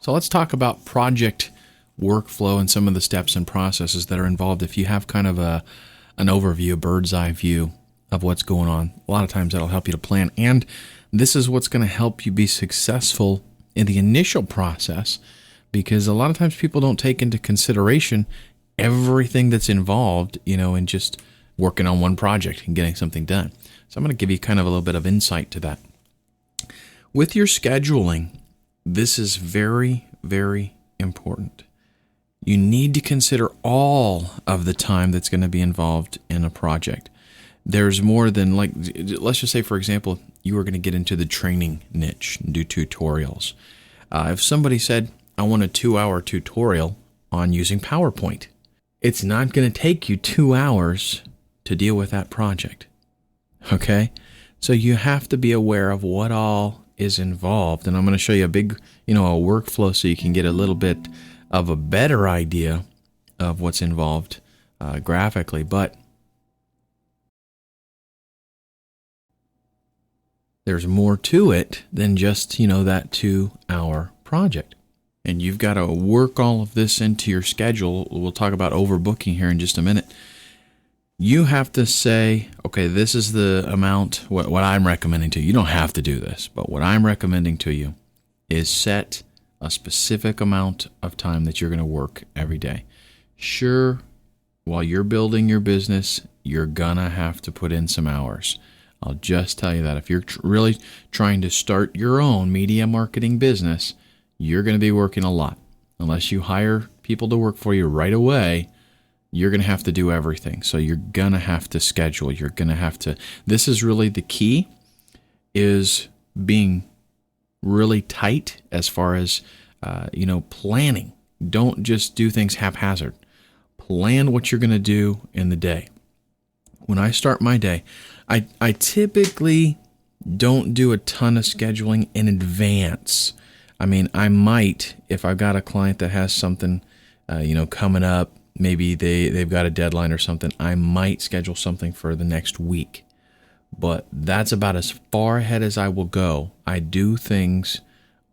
So let's talk about project workflow and some of the steps and processes that are involved. If you have kind of an overview, a bird's eye view of what's going on, a lot of times that'll help you to plan. And this is what's going to help you be successful in the initial process, because a lot of times people don't take into consideration everything that's involved, in just working on one project and getting something done. So I'm going to give you kind of a little bit of insight to that. With your scheduling, this is very, very important. You need to consider all of the time that's going to be involved in a project. There's more than, let's just say, for example, you are going to get into the training niche and do tutorials. If somebody said, I want a 2-hour tutorial on using PowerPoint, it's not going to take you 2 hours to deal with that project. Okay? So you have to be aware of what all is involved. And I'm going to show you a big, a workflow so you can get a little bit of a better idea of what's involved graphically. But there's more to it than just, that 2-hour project. And you've got to work all of this into your schedule. We'll talk about overbooking here in just a minute. You have to say, okay, this is the amount, what I'm recommending to you. You don't have to do this, but what I'm recommending to you is set a specific amount of time that you're going to work every day. Sure, while you're building your business, you're going to have to put in some hours. I'll just tell you that. If you're really trying to start your own media marketing business, you're going to be working a lot. Unless you hire people to work for you right away, you're going to have to do everything. So you're going to have to schedule. You're going to have to. This is really the key, is being really tight as far as, planning. Don't just do things haphazard. Plan what you're going to do in the day. When I start my day, I typically don't do a ton of scheduling in advance. I mean, I might, if I've got a client that has something, coming up, maybe they've got a deadline or something, I might schedule something for the next week. But that's about as far ahead as I will go. I do things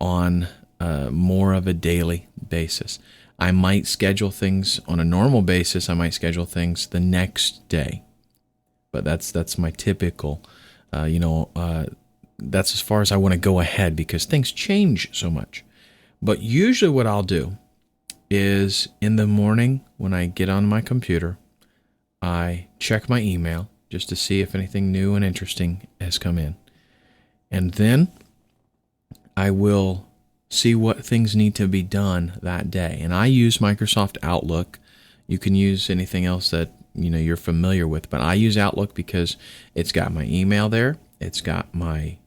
on more of a daily basis. I might schedule things on a normal basis. I might schedule things the next day. But that's my typical, that's as far as I want to go ahead, because things change so much. But usually what I'll do is in the morning when I get on my computer, I check my email just to see if anything new and interesting has come in. And then I will see what things need to be done that day. And I use Microsoft Outlook. You can use anything else that you're familiar with, but I use Outlook because it's got my email there, it's got my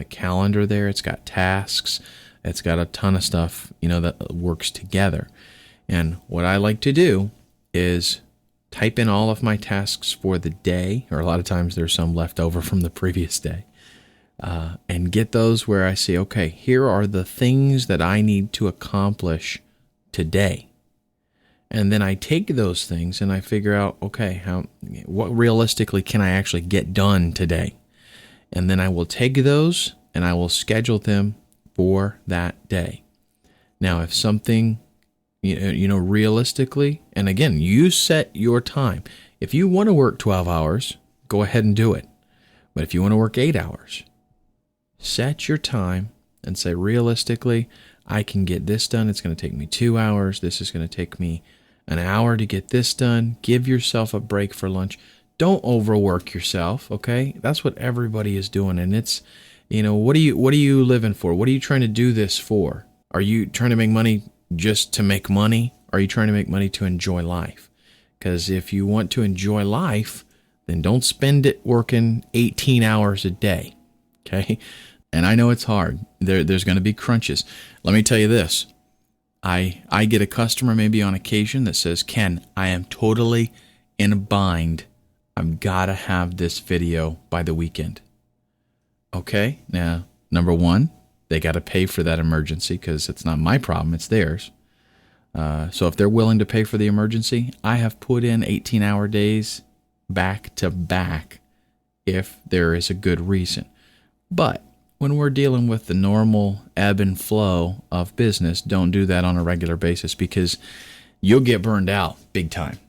calendar there, it's got tasks, it's got a ton of stuff that works together. And what I like to do is type in all of my tasks for the day, or a lot of times there's some left over from the previous day, and get those where I say, okay, here are the things that I need to accomplish today. And then I take those things and I figure out, okay, what realistically can I actually get done today? And then I will take those and I will schedule them for that day. Now, if something, realistically, and again, you set your time. If you want to work 12 hours, go ahead and do it. But if you want to work 8 hours, set your time and say, realistically, I can get this done. It's going to take me 2 hours. This is going to take me an hour to get this done. Give yourself a break for lunch. Don't overwork yourself, okay? That's what everybody is doing. And it's, what are you living for? What are you trying to do this for? Are you trying to make money just to make money? Or are you trying to make money to enjoy life? Because if you want to enjoy life, then don't spend it working 18 hours a day, okay? And I know it's hard. There's going to be crunches. Let me tell you this. I get a customer maybe on occasion that says, Ken, I am totally in a bind. I've got to have this video by the weekend. Okay, now, number one, they got to pay for that emergency because it's not my problem, it's theirs. So if they're willing to pay for the emergency, I have put in 18-hour days back to back if there is a good reason. But when we're dealing with the normal ebb and flow of business, don't do that on a regular basis because you'll get burned out big time.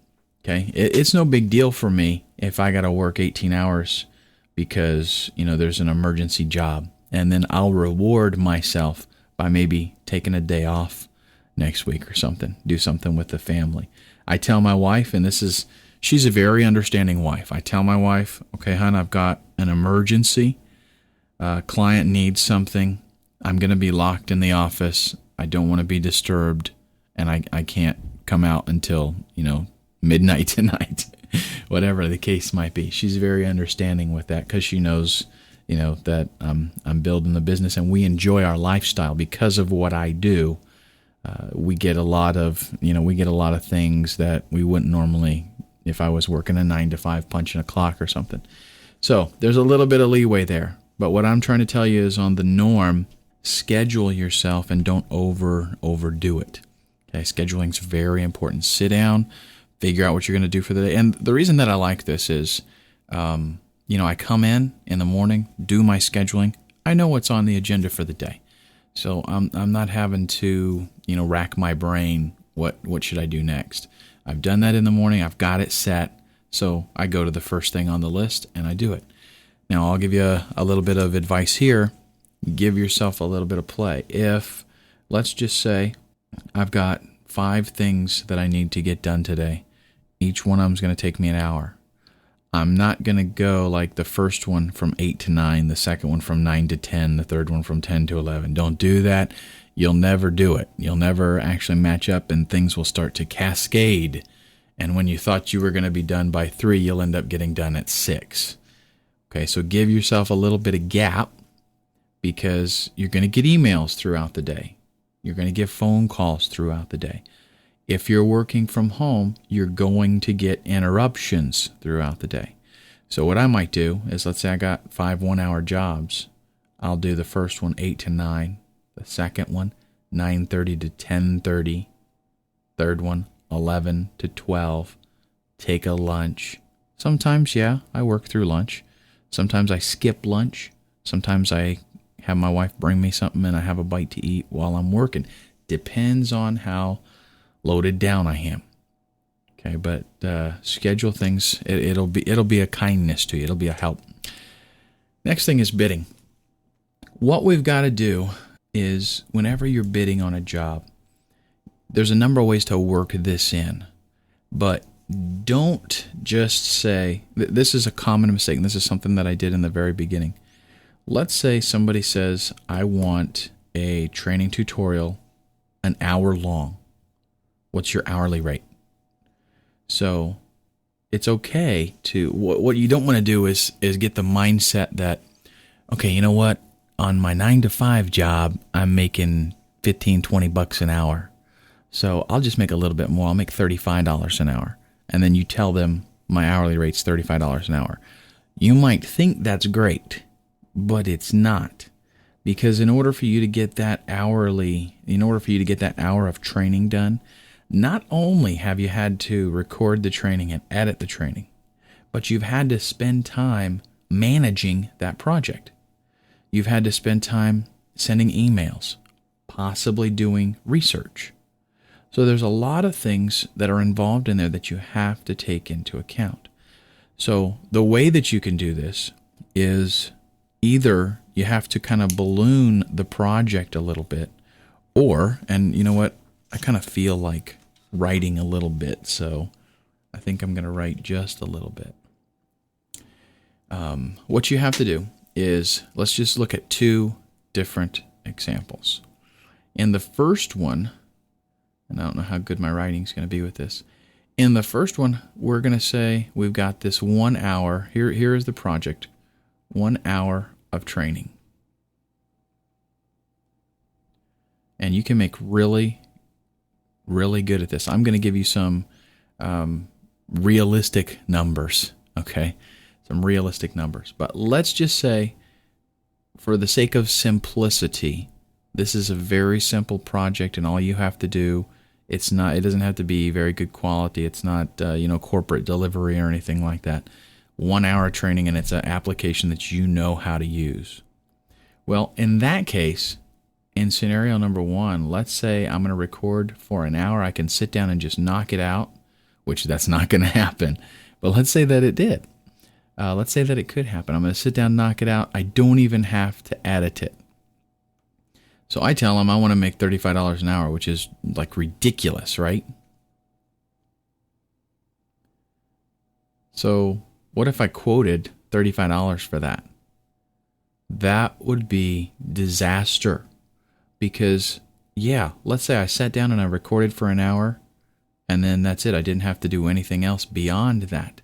Okay. It's no big deal for me if I got to work 18 hours because, there's an emergency job, and then I'll reward myself by maybe taking a day off next week or something, do something with the family. I tell my wife, and she's a very understanding wife. I tell my wife, okay, hon, I've got an emergency. Client needs something. I'm going to be locked in the office. I don't want to be disturbed, and I can't come out until, midnight tonight, whatever the case might be. She's very understanding with that because she knows, that I'm building the business and we enjoy our lifestyle because of what I do. We get a lot of things that we wouldn't normally if I was working a 9 to 5 punching a clock or something. So there's a little bit of leeway there. But what I'm trying to tell you is on the norm, schedule yourself and don't overdo it. Okay, scheduling's very important. Sit down, figure out what you're going to do for the day. And the reason that I like this is, I come in the morning, do my scheduling. I know what's on the agenda for the day. So I'm not having to, rack my brain. What should I do next? I've done that in the morning. I've got it set. So I go to the first thing on the list and I do it. Now I'll give you a little bit of advice here. Give yourself a little bit of play. If, let's just say, I've got 5 things that I need to get done today. Each one of them is going to take me an hour. I'm not going to go like the first one from 8 to 9, the second one from 9 to 10, the third one from 10 to 11. Don't do that. You'll never do it. You'll never actually match up and things will start to cascade. And when you thought you were going to be done by 3, you'll end up getting done at 6. Okay, so give yourself a little bit of gap because you're going to get emails throughout the day. You're going to get phone calls throughout the day. If you're working from home, you're going to get interruptions throughout the day. So what I might do is, let's say I got 5 one-hour jobs. I'll do the first one 8 to 9, the second one 9:30 to 10:30, third one 11 to 12, take a lunch. Sometimes, I work through lunch. Sometimes I skip lunch. Sometimes I have my wife bring me something and I have a bite to eat while I'm working. Depends on how loaded down I am. Okay, but schedule things. It'll be a kindness to you. It'll be a help. Next thing is bidding. What we've got to do is whenever you're bidding on a job, there's a number of ways to work this in, but don't just say, this is a common mistake, and this is something that I did in the very beginning. Let's say somebody says, I want a training tutorial an hour long. What's your hourly rate? So it's okay to, what you don't want to do is get the mindset that, okay, you know what? On my 9 to 5 job, I'm making $15-20 an hour. So I'll just make a little bit more. I'll make $35 an hour. And then you tell them my hourly rate's $35 an hour. You might think that's great, but it's not. Because in order for you to get that hour of training done, not only have you had to record the training and edit the training, but you've had to spend time managing that project. You've had to spend time sending emails, possibly doing research. So there's a lot of things that are involved in there that you have to take into account. So the way that you can do this is either you have to kind of balloon the project a little bit, or, and you know what, I kind of feel like writing a little bit, so I think I'm going to write just a little bit. What you have to do is, let's just look at 2 different examples. In the first one, and I don't know how good my writing's going to be with this. In the first one, we're going to say we've got this 1 hour. Here is the project. 1 hour of training. And you can make really, really good at this. I'm going to give you some realistic numbers, okay? Some realistic numbers. But let's just say, for the sake of simplicity, this is a very simple project, and all you have to do, it doesn't have to be very good quality. It's not, corporate delivery or anything like that. 1 hour training, and it's an application that you know how to use. Well, in that case, in scenario number one, let's say I'm going to record for an hour. I can sit down and just knock it out, which that's not going to happen. But let's say that it did. Let's say that it could happen. I'm going to sit down and knock it out. I don't even have to edit it. So I tell them I want to make $35 an hour, which is like ridiculous, right? So what if I quoted $35 for that? That would be disaster. Because, yeah, let's say I sat down and I recorded for an hour, and then that's it. I didn't have to do anything else beyond that.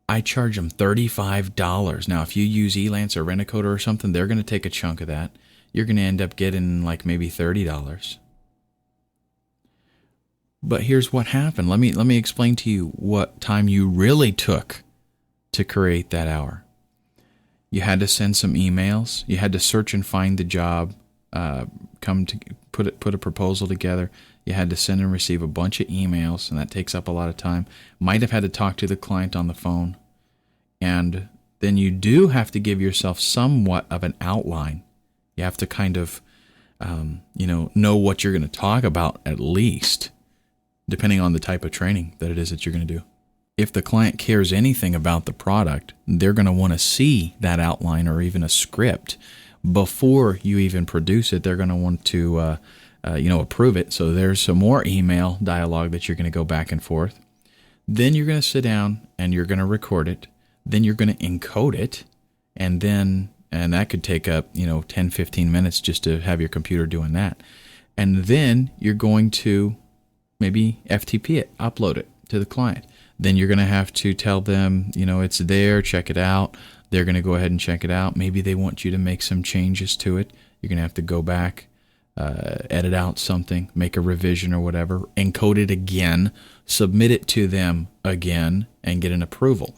I charge them $35. Now, if you use Elance or Rent-A-Coder or something, they're going to take a chunk of that. You're going to end up getting like maybe $30. But here's what happened. Let me explain to you what time you really took to create that hour. You had to send some emails. You had to search and find the job. Come to put a proposal together. You had to send and receive a bunch of emails, and that takes up a lot of time. Might have had to talk to the client on the phone. And then you do have to give yourself somewhat of an outline. You have to kind of, know what you're going to talk about at least, depending on the type of training that it is that you're going to do. If the client cares anything about the product, they're going to want to see that outline or even a script before you even produce it. They're going to want to, approve it. So there's some more email dialogue that you're going to go back and forth. Then you're going to sit down and you're going to record it. Then you're going to encode it. And that could take up, 10, 15 minutes just to have your computer doing that. And then you're going to maybe FTP it, upload it to the client. Then you're going to have to tell them, it's there, check it out. They're going to go ahead and check it out. Maybe they want you to make some changes to it. You're going to have to go back, edit out something, make a revision or whatever, encode it again, submit it to them again, and get an approval.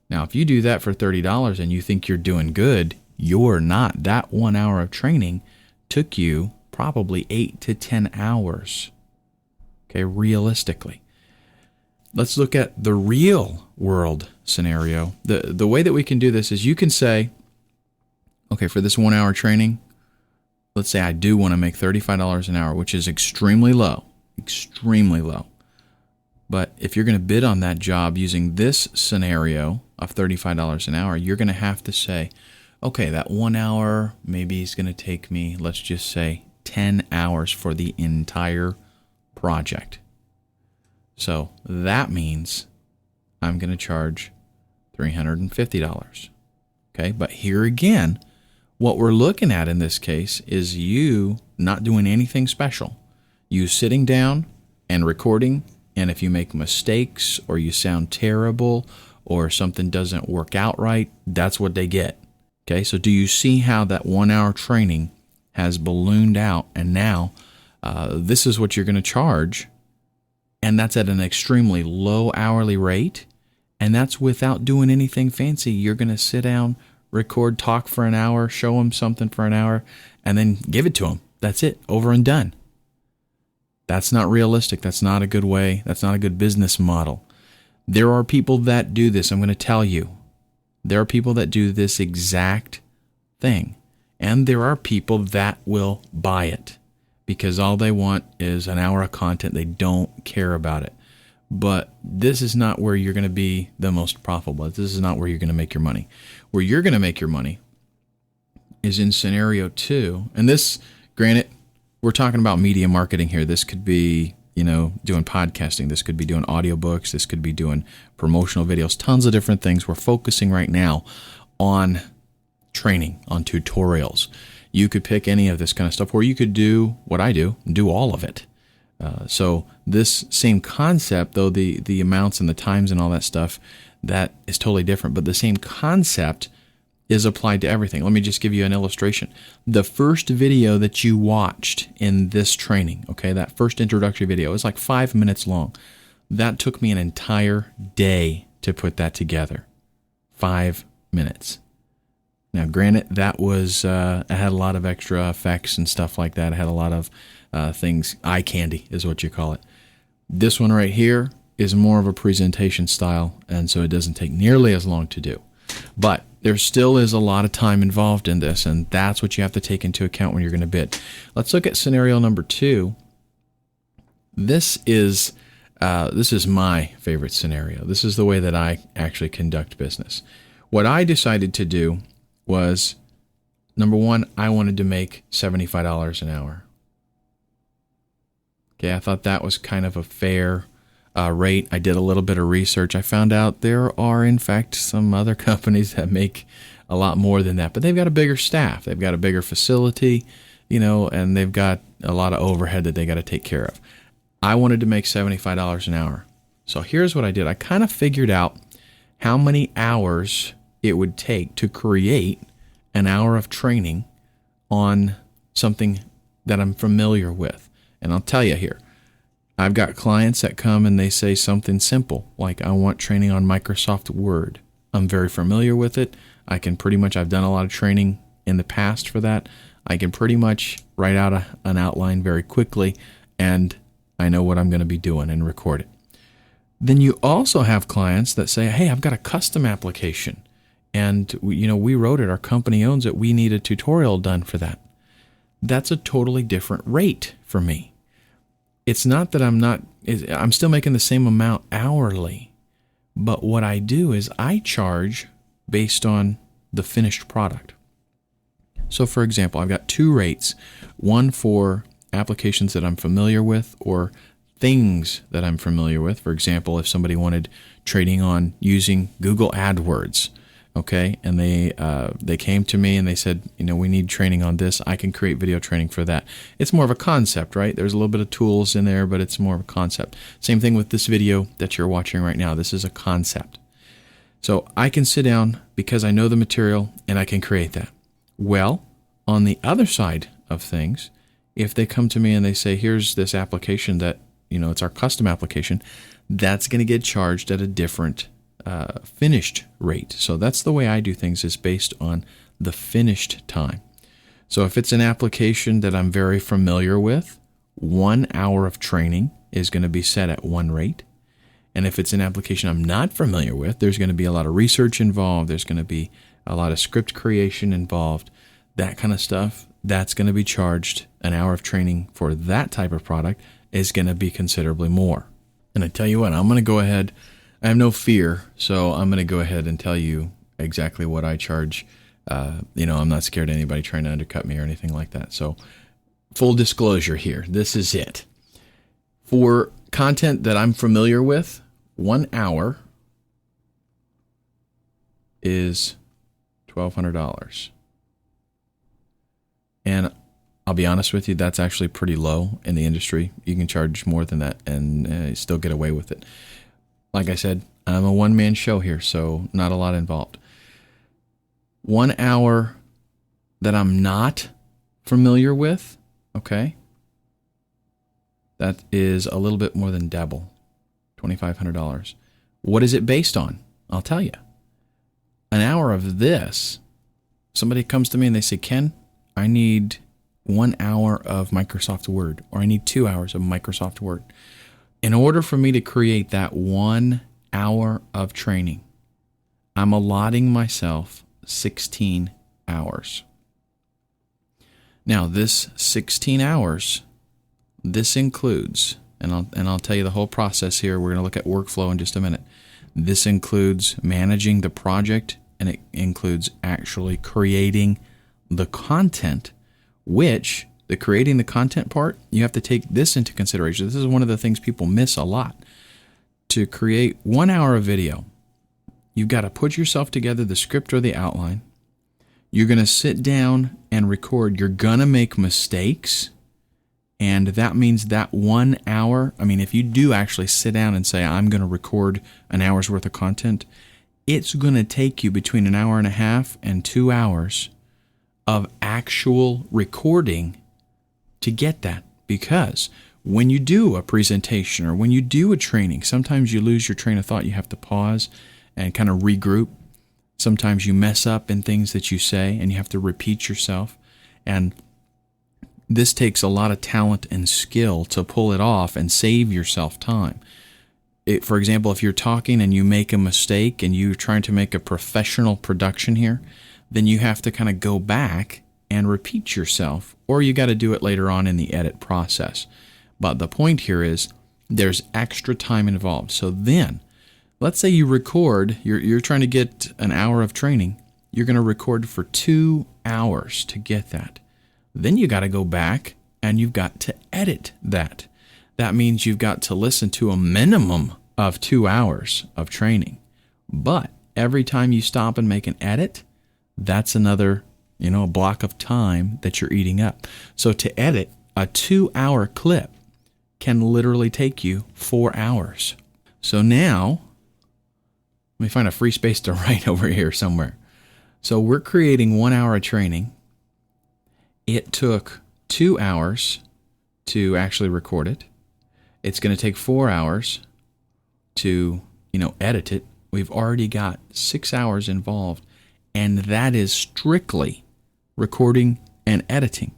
Now, if you do that for $30 and you think you're doing good, you're not. That 1 hour of training took you probably 8 to 10 hours. Okay, realistically. Let's look at the real world scenario. The way that we can do this is you can say, okay, for this 1 hour training, let's say I do want to make $35 an hour, which is extremely low. But if you're going to bid on that job using this scenario of $35 an hour, you're going to have to say, okay, that 1 hour maybe is going to take me, let's just say, 10 hours for the entire project. So that means I'm going to charge $350. Okay, but here again, what we're looking at in this case is you not doing anything special. You sitting down and recording, and if you make mistakes or you sound terrible or something doesn't work out right, that's what they get. Okay, so do you see how that 1 hour training has ballooned out, and now this is what you're going to charge, and that's at an extremely low hourly rate, and that's without doing anything fancy. You're going to sit down, record, talk for an hour, show them something for an hour, and then give it to them. That's it, over and done. That's not realistic. That's not a good way. That's not a good business model. There are people that do this. I'm going to tell you. There are people that do this exact thing. And there are people that will buy it because all they want is an hour of content. They don't care about it. But this is not where you're going to be the most profitable. This is not where you're going to make your money. Where you're going to make your money is in scenario 2. And this, granted, we're talking about media marketing here. This could be, doing podcasting. This could be doing audiobooks. This could be doing promotional videos, tons of different things. We're focusing right now on training, on tutorials. You could pick any of this kind of stuff, or you could do what I do all of it. So this same concept, though the amounts and the times and all that stuff, that is totally different. But the same concept is applied to everything. Let me just give you an illustration. The first video that you watched in this training, okay, that first introductory video is like 5 minutes long. That took me an entire day to put that together. 5 minutes. Now, granted, that was, I had a lot of extra effects and stuff like that. I had a lot of things, eye candy is what you call it. This one right here is more of a presentation style, and so it doesn't take nearly as long to do. But there still is a lot of time involved in this, and that's what you have to take into account when you're going to bid. Let's look at scenario number 2. This is my favorite scenario. This is the way that I actually conduct business. What I decided to do was, number 1, I wanted to make $75 an hour. Okay, I thought that was kind of a fair rate. I did a little bit of research. I found out there are, in fact, some other companies that make a lot more than that, but they've got a bigger staff. They've got a bigger facility, and they've got a lot of overhead that they got to take care of. I wanted to make $75 an hour. So here's what I did. I kind of figured out how many hours it would take to create an hour of training on something that I'm familiar with. And I'll tell you here, I've got clients that come and they say something simple, like I want training on Microsoft Word. I'm very familiar with it. I've done a lot of training in the past for that. I can pretty much write out an outline very quickly, and I know what I'm going to be doing and record it. Then you also have clients that say, hey, I've got a custom application, and we wrote it, our company owns it, we need a tutorial done for that. That's a totally different rate for me. It's not that I'm still making the same amount hourly, but what I do is I charge based on the finished product. So for example, I've got 2 rates, one for applications that I'm familiar with or things that I'm familiar with. For example, if somebody wanted training on using Google AdWords, okay, and they came to me and they said, we need training on this, I can create video training for that. It's more of a concept, right? There's a little bit of tools in there, but it's more of a concept. Same thing with this video that you're watching right now. This is a concept. So I can sit down because I know the material and I can create that. Well, on the other side of things, if they come to me and they say, here's this application that, it's our custom application, that's going to get charged at a different finished rate. So that's the way I do things, is based on the finished time. So if it's an application that I'm very familiar with, 1 hour of training is going to be set at one rate. And if it's an application I'm not familiar with, there's going to be a lot of research involved. There's going to be a lot of script creation involved, that kind of stuff. That's going to be charged. An hour of training for that type of product is going to be considerably more. And I tell you what, I'm going to go ahead. I have no fear, so I'm going to go ahead and tell you exactly what I charge. I'm not scared of anybody trying to undercut me or anything like that. So full disclosure here, this is it. For content that I'm familiar with, 1 hour is $1,200. And I'll be honest with you, that's actually pretty low in the industry. You can charge more than that and still get away with it. Like I said, I'm a one-man show here, so not a lot involved. 1 hour that I'm not familiar with, okay, that is a little bit more than double, $2,500. What is it based on? I'll tell you. An hour of this, somebody comes to me and they say, Ken, I need 1 hour of Microsoft Word, or I need 2 hours of Microsoft Word. In order for me to create that 1 hour of training, I'm allotting myself 16 hours. Now, this 16 hours, this includes, and I'll tell you the whole process here. We're going to look at workflow in just a minute. This includes managing the project, and it includes actually creating the content, which the creating the content part, you have to take this into consideration. This is one of the things people miss a lot. To create 1 hour of video, you've got to put yourself together, the script or the outline. You're going to sit down and record. You're going to make mistakes. And that means that 1 hour, if you do actually sit down and say, I'm going to record an hour's worth of content, it's going to take you between an hour and a half and 2 hours of actual recording to get that. Because when you do a presentation or when you do a training, sometimes you lose your train of thought. You have to pause and kind of regroup. Sometimes you mess up in things that you say and you have to repeat yourself. And this takes a lot of talent and skill to pull it off and save yourself time. For example, if you're talking and you make a mistake and you're trying to make a professional production here, then you have to kind of go back and repeat yourself, or you got to do it later on in the edit process. But the point here is there's extra time involved. So then, let's say you record, you're trying to get an hour of training. You're going to record for 2 hours to get that. Then you got to go back and you've got to edit that. That means you've got to listen to a minimum of 2 hours of training. But every time you stop and make an edit, that's another, a block of time that you're eating up. So to edit a 2-hour clip can literally take you 4 hours. So now, let me find a free space to write over here somewhere. So we're creating 1 hour of training. It took 2 hours to actually record it. It's going to take 4 hours to, edit it. We've already got 6 hours involved, and that is strictly recording and editing.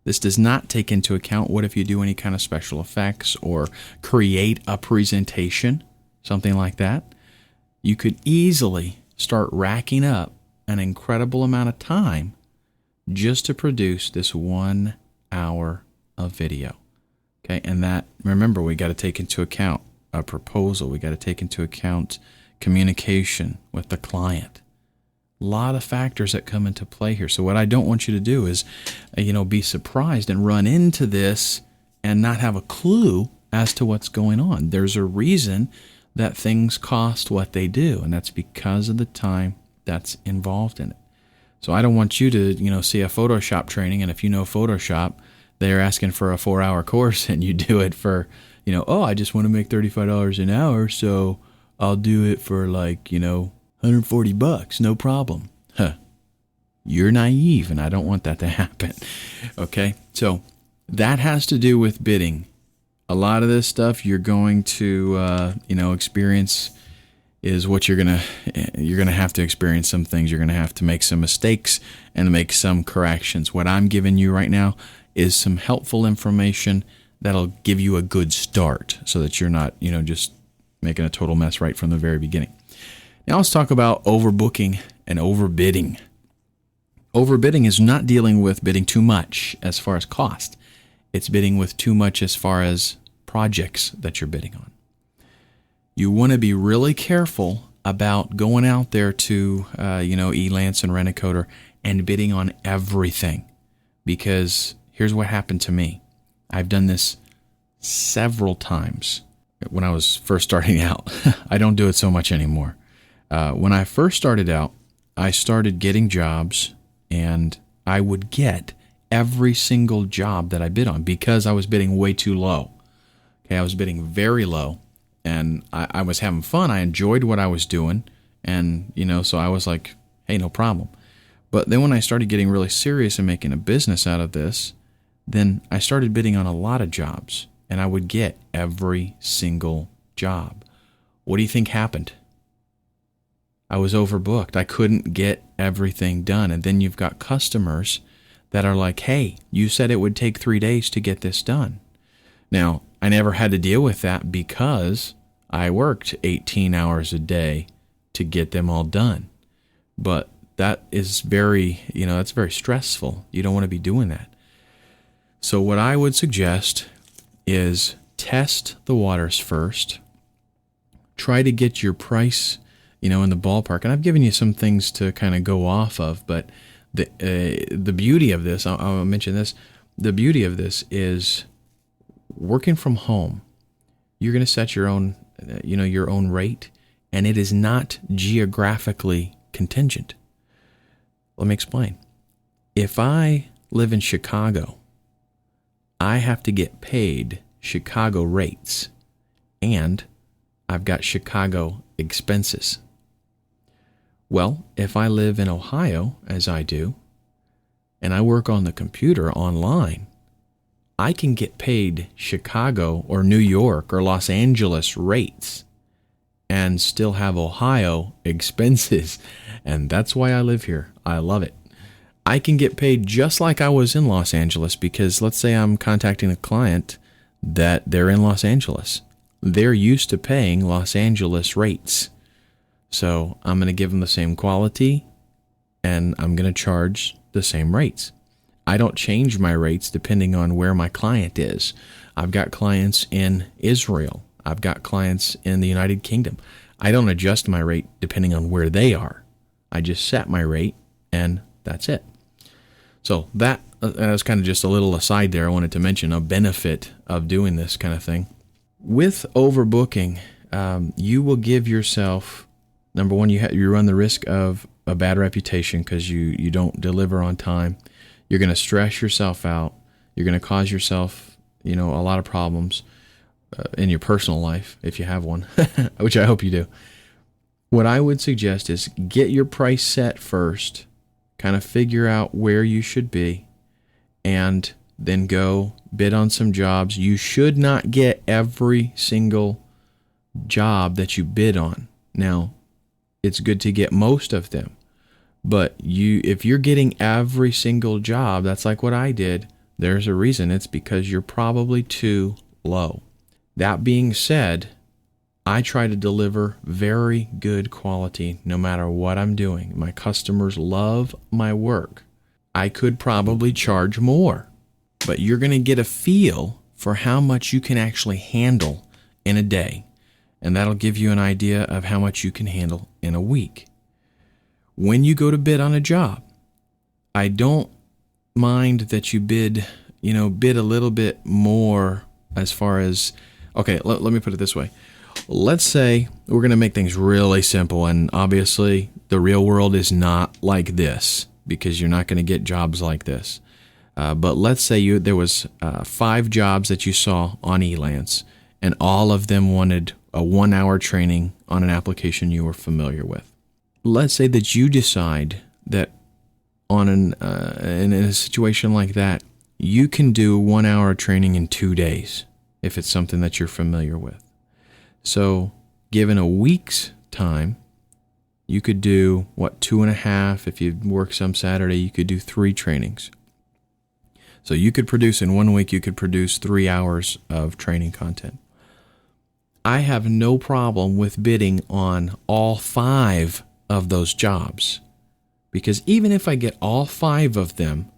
This does not take into account what if you do any kind of special effects or create a presentation, something like that. You could easily start racking up an incredible amount of time just to produce this 1 hour of video. Okay, and that, remember, we got to take into account a proposal. We got to take into account communication with the client. A lot of factors that come into play here. So what I don't want you to do is, be surprised and run into this and not have a clue as to what's going on. There's a reason that things cost what they do, and that's because of the time that's involved in it. So I don't want you to, see a Photoshop training, and if you know Photoshop, they're asking for a 4-hour course, and you do it for, I just want to make $35 an hour, so I'll do it for $140, no problem. You're naive, and I don't want that to happen. Okay, so that has to do with bidding. A lot of this stuff you're going to, experience is what you're gonna have to experience some things. You're gonna have to make some mistakes and make some corrections. What I'm giving you right now is some helpful information that'll give you a good start, so that you're not, just making a total mess right from the very beginning. Now let's talk about overbooking and overbidding. Overbidding is not dealing with bidding too much as far as cost. It's bidding with too much as far as projects that you're bidding on. You want to be really careful about going out there to, Elance and Rent-A-Coder and bidding on everything. Because here's what happened to me. I've done this several times when I was first starting out. I don't do it so much anymore. When I first started out, I started getting jobs, and I would get every single job that I bid on because I was bidding way too low. Okay, I was bidding very low, and I was having fun. I enjoyed what I was doing, and, so I was like, hey, no problem. But then when I started getting really serious and making a business out of this, then I started bidding on a lot of jobs, and I would get every single job. What do you think happened? I was overbooked. I couldn't get everything done. And then you've got customers that are like, hey, you said it would take 3 days to get this done. Now, I never had to deal with that because I worked 18 hours a day to get them all done. But that is that's very stressful. You don't want to be doing that. So what I would suggest is test the waters first. Try to get your price in the ballpark. And I've given you some things to kind of go off of, but the beauty of this, I'll mention this, the beauty of this is working from home. You're going to set your own, your own rate, and it is not geographically contingent. Let me explain. If I live in Chicago, I have to get paid Chicago rates, and I've got Chicago expenses. Well, if I live in Ohio, as I do, and I work on the computer online, I can get paid Chicago or New York or Los Angeles rates and still have Ohio expenses. And that's why I live here. I love it. I can get paid just like I was in Los Angeles because let's say I'm contacting a client that they're in Los Angeles. they're used to paying Los Angeles rates. So I'm going to give them the same quality, and I'm going to charge the same rates. I don't change my rates depending on where my client is. I've got clients in Israel. I've got clients in the United Kingdom. I don't adjust my rate depending on where they are. I just set my rate, and that's it. So that was kind of just a little aside there. I wanted to mention a benefit of doing this kind of thing. With overbooking, you will give yourself, number one, you run the risk of a bad reputation because you don't deliver on time. You're going to stress yourself out. You're going to cause yourself, a lot of problems in your personal life if you have one, which I hope you do. What I would suggest is get your price set first, kind of figure out where you should be, and then go bid on some jobs. You should not get every single job that you bid on. Now, it's good to get most of them, but if you're getting every single job, that's like what I did, there's a reason. It's because you're probably too low. That being said, I try to deliver very good quality no matter what I'm doing. My customers love my work. I could probably charge more, but you're going to get a feel for how much you can actually handle in a day, and that'll give you an idea of how much you can handle in a week. When you go to bid on a job, I don't mind that you bid a little bit more as far as, okay, let me put it this way. Let's say we're going to make things really simple, and obviously the real world is not like this because you're not going to get jobs like this. But let's say there was 5 jobs that you saw on Elance, and all of them wanted a 1-hour training on an application you were familiar with. Let's say that you decide that in a situation like that, you can do 1-hour training in 2 days if it's something that you're familiar with. So given a week's time, you could do 2.5. If you work some Saturday, you could do 3 trainings. So you could produce in 1 week, you could produce 3 hours of training content. I have no problem with bidding on all 5 of those jobs, because even if I get all 5 of them,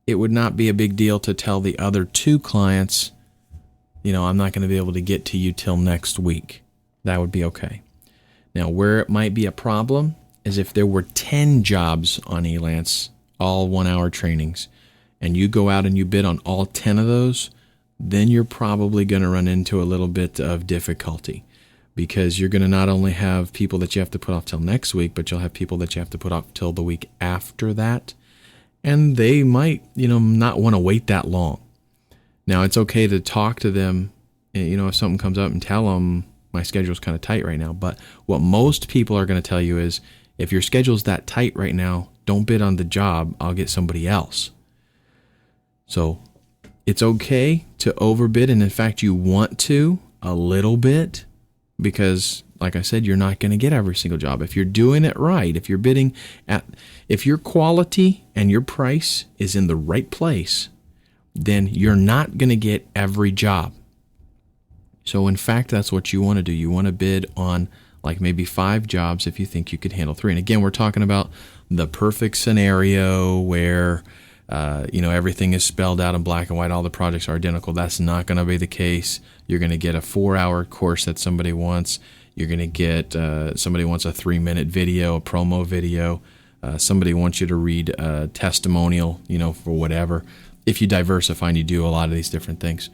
it would not be a big deal to tell the other 2 clients, I'm not going to be able to get to you till next week. That would be okay. Now, where it might be a problem is if there were 10 jobs on Elance, all 1-hour trainings, and you go out and you bid on all 10 of those, then you're probably going to run into a little bit of difficulty, because you're going to not only have people that you have to put off till next week, but you'll have people that you have to put off till the week after that, and they might, not want to wait that long. Now, it's okay to talk to them, if something comes up, and tell them my schedule's kind of tight right now. But what most people are going to tell you is, if your schedule's that tight right now, don't bid on the job. I'll get somebody else. So it's okay to overbid, and in fact, you want to a little bit, because, like I said, you're not going to get every single job. If you're doing it right, if your quality and your price is in the right place, then you're not going to get every job. So in fact, that's what you want to do. You want to bid on like maybe 5 jobs if you think you could handle 3. And again, we're talking about the perfect scenario where everything is spelled out in black and white. All the projects are identical. That's not going to be the case. You're going to get a 4-hour course that somebody wants. You're going to get somebody wants a 3-minute video, a promo video. Somebody wants you to read a testimonial, for whatever. If you diversify and you do a lot of these different things.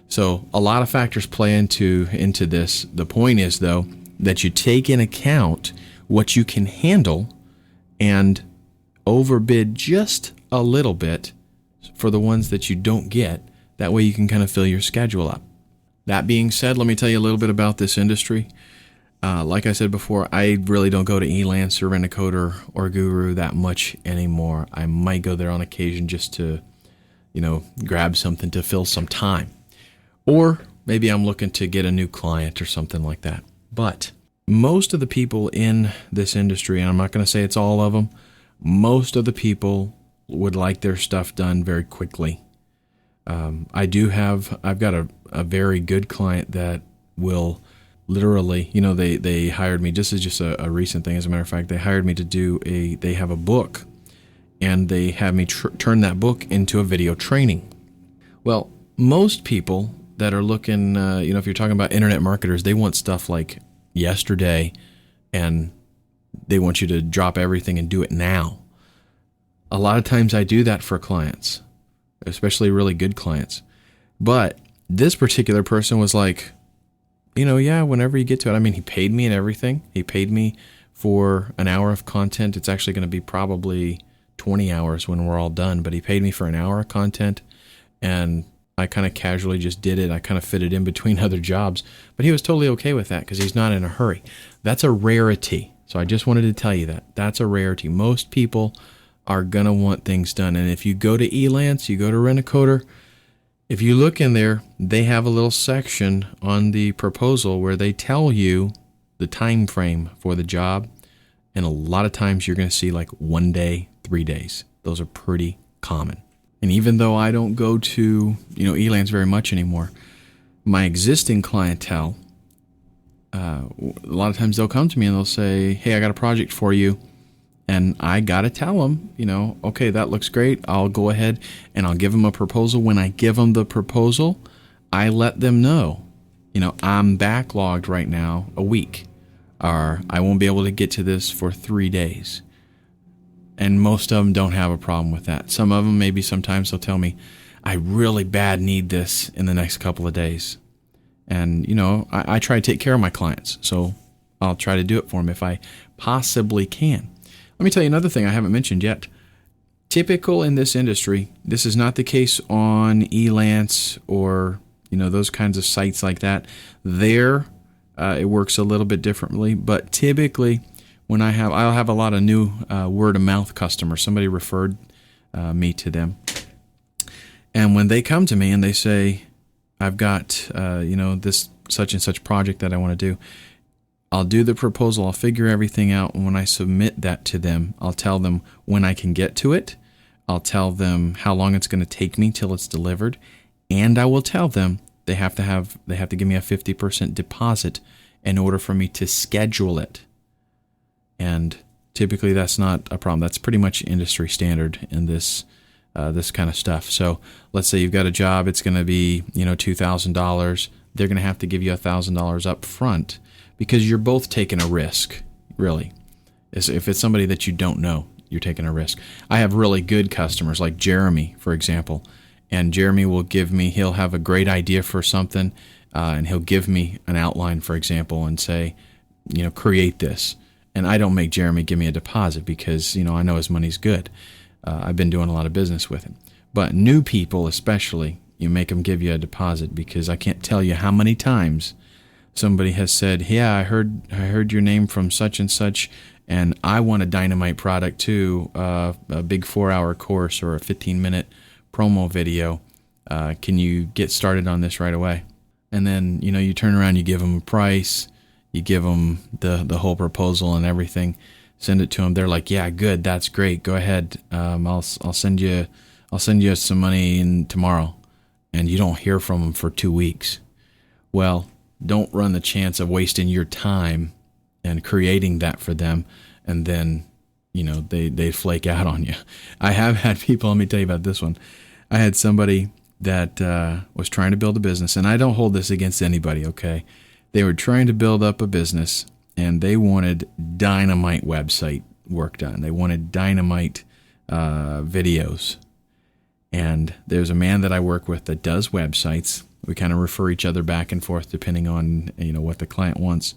So a lot of factors play into this. The point is, though, that you take in account what you can handle and overbid just a little bit for the ones that you don't get. That way you can kind of fill your schedule up. That being said, let me tell you a little bit about this industry. Like I said before, I really don't go to Elance or Rent-A-Coder or Guru that much anymore. I might go there on occasion just to grab something to fill some time. Or maybe I'm looking to get a new client or something like that. But most of the people in this industry, and I'm not going to say it's all of them, most of the people would like their stuff done very quickly. I've got a very good client that will literally, they hired me. This is just a recent thing. As a matter of fact, they hired me to they have a book, and they have me turn that book into a video training. Well, most people that are looking, if you're talking about internet marketers, they want stuff like yesterday, and they want you to drop everything and do it now. A lot of times I do that for clients, especially really good clients. But this particular person was like, yeah, whenever you get to it. I mean, he paid me and everything. He paid me for an hour of content. It's actually going to be probably 20 hours when we're all done, but he paid me for an hour of content, and I kind of casually just did it. I kind of fit it in between other jobs, but he was totally okay with that because he's not in a hurry. That's a rarity. So I just wanted to tell you that. That's a rarity. Most people are going to want things done. And if you go to Elance, you go to Rent-A-Coder, if you look in there, they have a little section on the proposal where they tell you the time frame for the job. And a lot of times you're going to see like 1 day, 3 days. Those are pretty common. And even though I don't go to, Elance very much anymore, my existing clientele, a lot of times they'll come to me and they'll say, hey, I got a project for you. And I got to tell them, okay, that looks great. I'll go ahead and I'll give them a proposal. When I give them the proposal, I let them know, I'm backlogged right now a week, or I won't be able to get to this for 3 days. And most of them don't have a problem with that. Some of them, maybe sometimes they'll tell me, I really bad need this in the next couple of days. And, I try to take care of my clients. So I'll try to do it for them if I possibly can. Let me tell you another thing I haven't mentioned yet. Typical in this industry, this is not the case on Elance or, those kinds of sites like that. There, it works a little bit differently. But typically, when I'll have a lot of new word of mouth customers. Somebody referred me to them. And when they come to me and they say, I've got, this such and such project that I want to do, I'll do the proposal. I'll figure everything out. And when I submit that to them, I'll tell them when I can get to it. I'll tell them how long it's going to take me till it's delivered. And I will tell them they have to give me a 50% deposit in order for me to schedule it. And typically that's not a problem. That's pretty much industry standard in this kind of stuff. So let's say you've got a job. It's going to be, $2,000. They're going to have to give you $1,000 up front because you're both taking a risk, really. If it's somebody that you don't know, you're taking a risk. I have really good customers like Jeremy, for example. And Jeremy will he'll have a great idea for something, and he'll give me an outline, for example, and say, create this. And I don't make Jeremy give me a deposit because, I know his money's good. I've been doing a lot of business with him. But new people especially, you make them give you a deposit because I can't tell you how many times somebody has said, yeah, I heard your name from such and such, and I want a dynamite product too, a big 4-hour course or a 15-minute promo video. Can you get started on this right away? And then, you turn around, you give them a price, you give them the whole proposal and everything, send it to them. They're like, yeah, good, that's great. Go ahead. I'll send you some money in tomorrow. And you don't hear from them for 2 weeks. Well, don't run the chance of wasting your time and creating that for them, and then, they flake out on you. I have had people, let me tell you about this one. I had somebody that was trying to build a business, and I don't hold this against anybody, okay? They were trying to build up a business, and they wanted dynamite website work done. They wanted dynamite videos. And there's a man that I work with that does websites. We kind of refer each other back and forth depending on, what the client wants.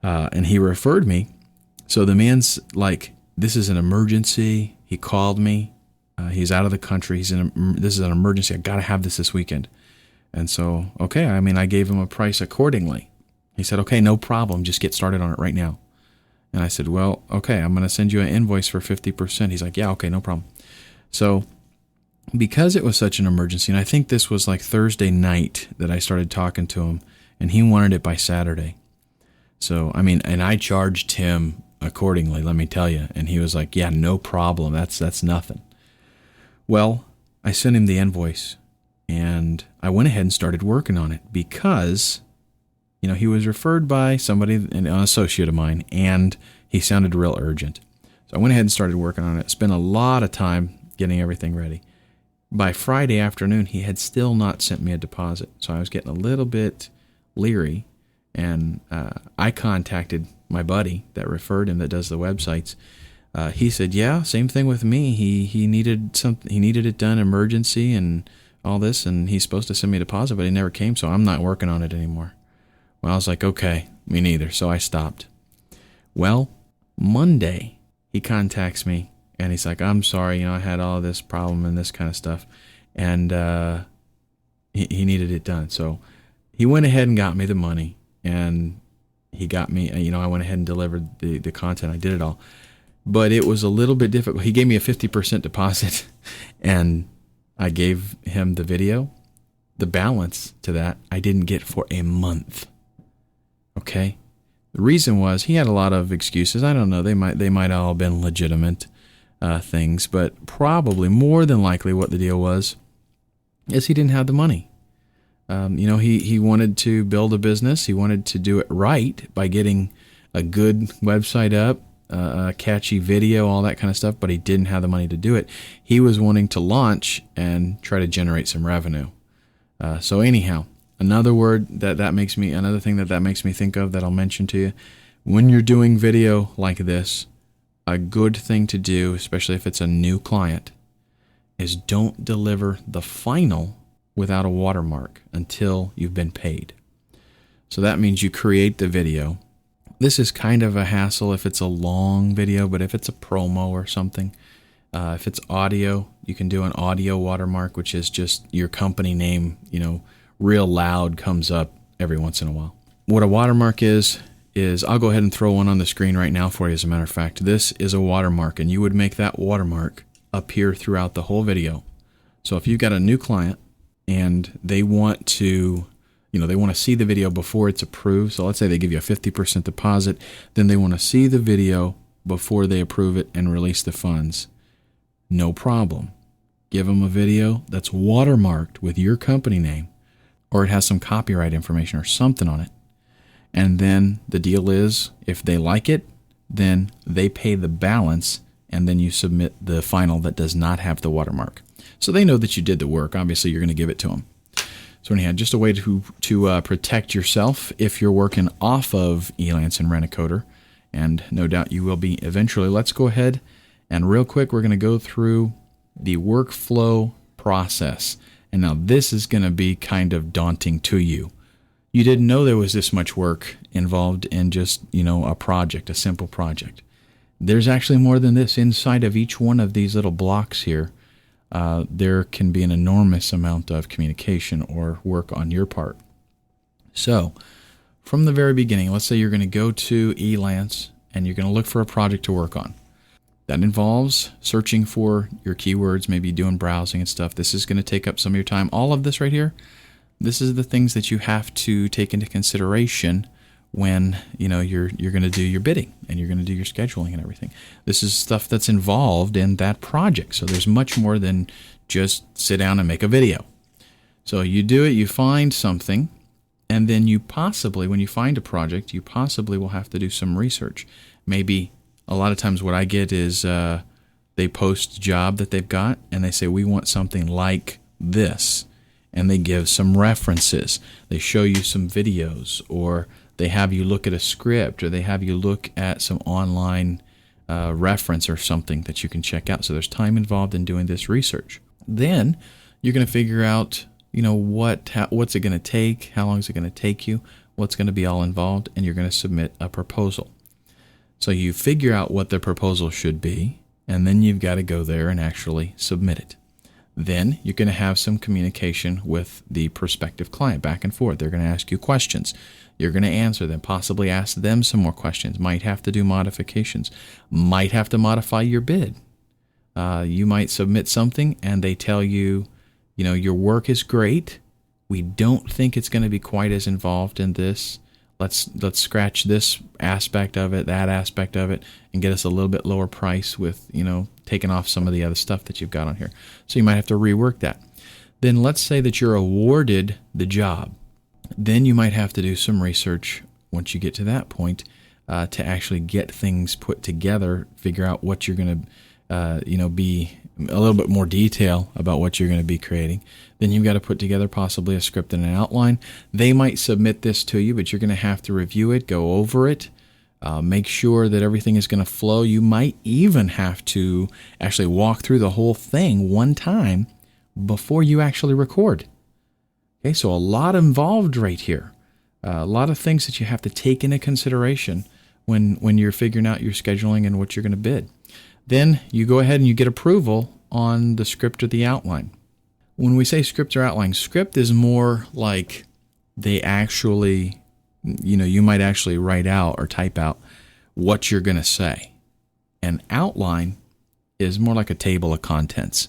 And he referred me. So the man's like, this is an emergency. He called me. He's out of the country. This is an emergency. I got to have this weekend. And so, okay, I gave him a price accordingly. He said, okay, no problem. Just get started on it right now. And I said, well, okay, I'm going to send you an invoice for 50%. He's like, yeah, okay, no problem. So because it was such an emergency, and I think this was like Thursday night that I started talking to him, and he wanted it by Saturday. So, and I charged him accordingly, let me tell you. And he was like, yeah, no problem. That's nothing. Well, I sent him the invoice, and I went ahead and started working on it because he was referred by somebody, an associate of mine, and he sounded real urgent. So I went ahead and started working on it. Spent a lot of time getting everything ready. By Friday afternoon, he had still not sent me a deposit. So I was getting a little bit leery, and I contacted my buddy that referred him that does the websites. He said, yeah, same thing with me. He needed something. He needed it done emergency and all this, and he's supposed to send me a deposit, but he never came, so I'm not working on it anymore. Well, I was like, okay, me neither, so I stopped. Well, Monday, he contacts me, and he's like, I'm sorry, I had all this problem and this kind of stuff, and he needed it done. So he went ahead and got me the money, and he got me, I went ahead and delivered the content. I did it all. But it was a little bit difficult. He gave me a 50% deposit, and I gave him the video. The balance to that I didn't get for a month. Okay? The reason was he had a lot of excuses. I don't know. They might all have been legitimate things, but probably more than likely what the deal was is he didn't have the money. He wanted to build a business. He wanted to do it right by getting a good website up, a catchy video, all that kind of stuff, but he didn't have the money to do it. He was wanting to launch and try to generate some revenue. So anyhow, another thing that makes me think of that I'll mention to you, when you're doing video like this, a good thing to do, especially if it's a new client, is don't deliver the final without a watermark until you've been paid. So that means you create the video. This is kind of a hassle if it's a long video, but if it's a promo or something, if it's audio, you can do an audio watermark, which is just your company name, real loud comes up every once in a while. What a watermark is I'll go ahead and throw one on the screen right now for you. As a matter of fact, this is a watermark, and you would make that watermark appear throughout the whole video. So if you've got a new client and they want to see the video before it's approved. So let's say they give you a 50% deposit, then they want to see the video before they approve it and release the funds. No problem. Give them a video that's watermarked with your company name, or it has some copyright information or something on it. And then the deal is, if they like it, then they pay the balance, and then you submit the final that does not have the watermark. So they know that you did the work. Obviously, you're going to give it to them. So anyhow, just a way to protect yourself if you're working off of Elance and Rent-A-Coder, and no doubt you will be eventually. Let's go ahead and real quick, we're going to go through the workflow process. And now this is going to be kind of daunting to you. You didn't know there was this much work involved in just, a project, a simple project. There's actually more than this. Inside of each one of these little blocks here, there can be an enormous amount of communication or work on your part. So, from the very beginning, let's say you're going to go to Elance and you're going to look for a project to work on. That involves searching for your keywords, maybe doing browsing and stuff. This is going to take up some of your time. All of this right here, this is the things that you have to take into consideration when you're going to do your bidding and you're going to do your scheduling and everything. This is stuff that's involved in that project. So there's much more than just sit down and make a video. So you do it, you find something, and then you possibly, when you find a project, you possibly will have to do some research. Maybe a lot of times what I get is they post a job that they've got and they say, we want something like this. And they give some references. They show you some videos, or they have you look at a script, or they have you look at some online reference or something that you can check out. So there's time involved in doing this research. Then you're going to figure out, what's it going to take, how long is it going to take you, what's going to be all involved, and you're going to submit a proposal. So you figure out what the proposal should be, and then you've got to go there and actually submit it. Then you're going to have some communication with the prospective client back and forth. They're going to ask you questions. You're going to answer them, possibly ask them some more questions, might have to do modifications, might have to modify your bid. You might submit something and they tell you, your work is great. We don't think it's going to be quite as involved in this. Let's scratch this aspect of it, that aspect of it, and get us a little bit lower price with, taking off some of the other stuff that you've got on here. So you might have to rework that. Then let's say that you're awarded the job. Then you might have to do some research once you get to that point to actually get things put together, figure out what you're going to, be a little bit more detail about what you're going to be creating. Then you've got to put together possibly a script and an outline. They might submit this to you, but you're going to have to review it, go over it, make sure that everything is going to flow. You might even have to actually walk through the whole thing one time before you actually record. Okay, so a lot involved right here. A lot of things that you have to take into consideration when you're figuring out your scheduling and what you're going to bid. Then you go ahead and you get approval on the script or the outline. When we say script or outline, script is more like they actually, you might actually write out or type out what you're going to say. An outline is more like a table of contents.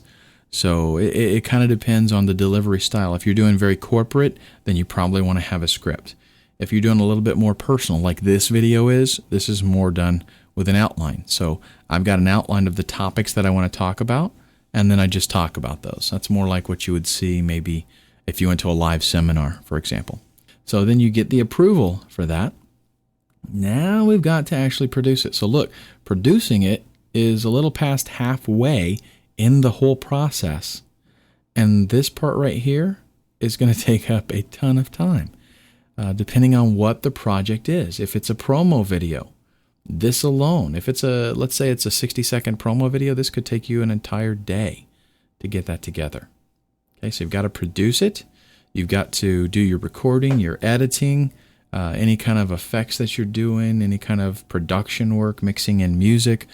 So it kind of depends on the delivery style. If you're doing very corporate, then you probably want to have a script. If you're doing a little bit more personal, like this video is, this is more done with an outline. So I've got an outline of the topics that I want to talk about, and then I just talk about those. That's more like what you would see maybe if you went to a live seminar, for example. So then you get the approval for that. Now we've got to actually produce it. So look, producing it is a little past halfway in the whole process. And this part right here is going to take up a ton of time, depending on what the project is. If it's a promo video, this alone, if it's let's say it's a 60-second promo video, this could take you an entire day to get that together. Okay, so you've got to produce it. You've got to do your recording, your editing, any kind of effects that you're doing, any kind of production work, mixing in music,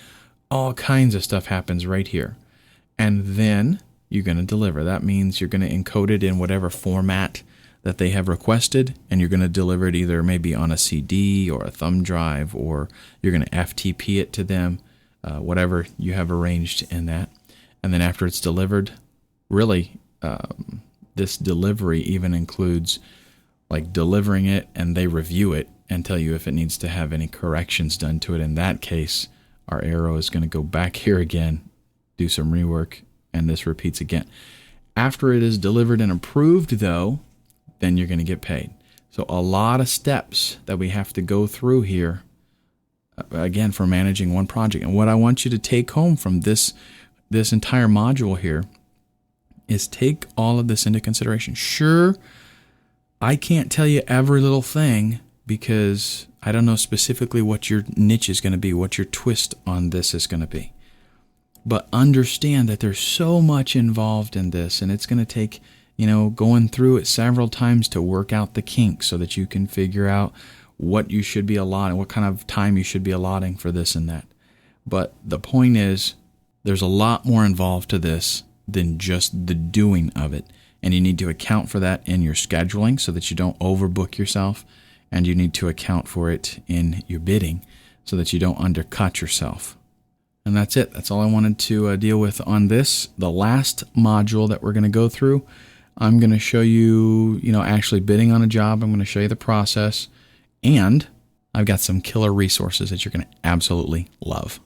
all kinds of stuff happens right here. And then you're going to deliver. That means you're going to encode it in whatever format that they have requested, and you're going to deliver it either maybe on a CD or a thumb drive, or you're going to FTP it to them, whatever you have arranged in that. And then after it's delivered, really, this delivery even includes like delivering it, and they review it and tell you if it needs to have any corrections done to it. In that case, our arrow is going to go back here again, do some rework, and this repeats again. After it is delivered and approved, though, then you're going to get paid. So a lot of steps that we have to go through here, again, for managing one project. And what I want you to take home from this entire module here is take all of this into consideration. Sure, I can't tell you every little thing because I don't know specifically what your niche is going to be, what your twist on this is going to be. But understand that there's so much involved in this, and it's going to take, going through it several times to work out the kinks so that you can figure out what you should be allotting, what kind of time you should be allotting for this and that. But the point is, there's a lot more involved to this than just the doing of it. And you need to account for that in your scheduling so that you don't overbook yourself. And you need to account for it in your bidding so that you don't undercut yourself. And that's it. That's all I wanted to deal with on this. The last module that we're going to go through, I'm going to show you, actually bidding on a job. I'm going to show you the process. And I've got some killer resources that you're going to absolutely love.